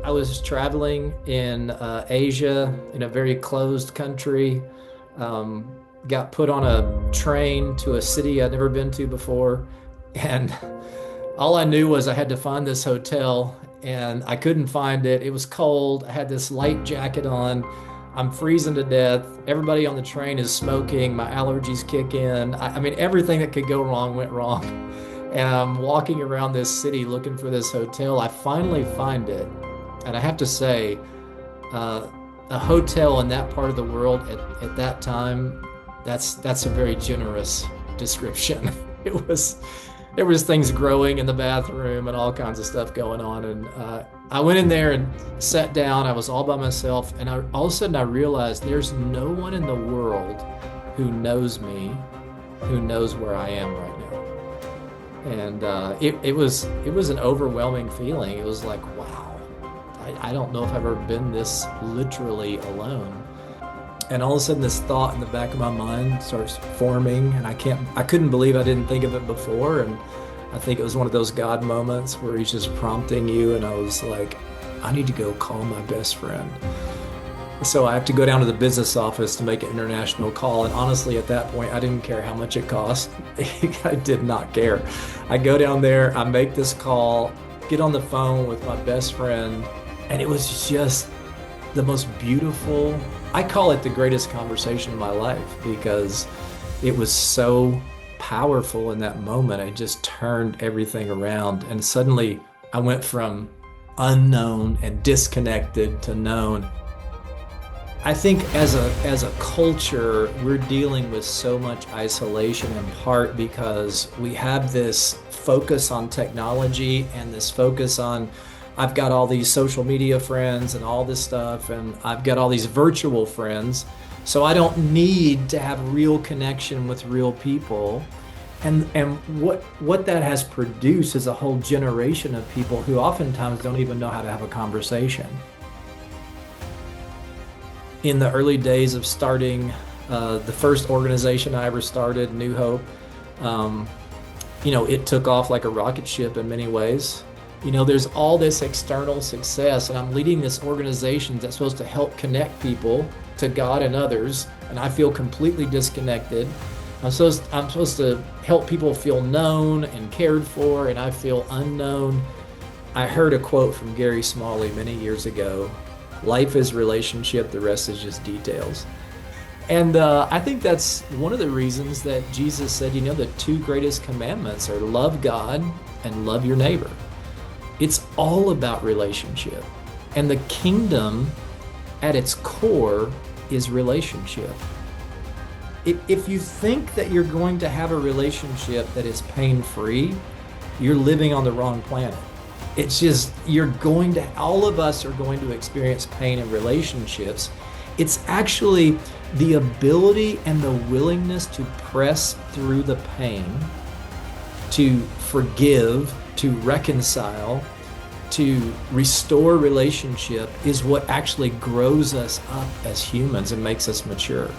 I was traveling in Asia in a very closed country. Um, got put on a train to a city I'd never been to before. And all I knew was I had to find this hotel, and I couldn't find it. It was cold. I had this light jacket on. I'm freezing to death. Everybody on the train is smoking. My allergies kick in. I mean, everything that could go wrong went wrong. And I'm walking around this city looking for this hotel. I finally find it. And I have to say, uh, a hotel in that part of the world at that time, that's a very generous description. It was there was things growing in the bathroom and all kinds of stuff going on. And I went in there and sat down. I was all by myself, and all of a sudden I realized there's no one in the world who knows me, who knows where I am right now. And it was an overwhelming feeling. It was like, wow, I don't know if I've ever been this literally alone. And all of a sudden this thought in the back of my mind starts forming, and I couldn't believe I didn't think of it before. And I think it was one of those God moments where he's just prompting you. And I was like, I need to go call my best friend. So I have to go down to the business office to make an international call. And honestly, at that point, I didn't care how much it cost. I did not care. I go down there, I make this call, get on the phone with my best friend, and it was just the most beautiful, I call it the greatest conversation of my life, because it was so powerful in that moment. It just turned everything around. And suddenly I went from unknown and disconnected to known. I think as a culture, we're dealing with so much isolation, in part because we have this focus on technology and this focus on, I've got all these social media friends and all this stuff, and I've got all these virtual friends, so I don't need to have real connection with real people. And what that has produced is a whole generation of people who oftentimes don't even know how to have a conversation. In the early days of starting the first organization I ever started, New Hope, it took off like a rocket ship in many ways. There's all this external success, and I'm leading this organization that's supposed to help connect people to God and others, and I feel completely disconnected. I'm supposed to help people feel known and cared for, and I feel unknown. I heard a quote from Gary Smalley many years ago: "Life is relationship, the rest is just details." And I think that's one of the reasons that Jesus said, the two greatest commandments are love God and love your neighbor. It's all about relationship. And the kingdom at its core is relationship. If you think that you're going to have a relationship that is pain-free, you're living on the wrong planet. It's just, all of us are going to experience pain in relationships. It's actually the ability and the willingness to press through the pain, to forgive, to reconcile, to restore relationship is what actually grows us up as humans and makes us mature.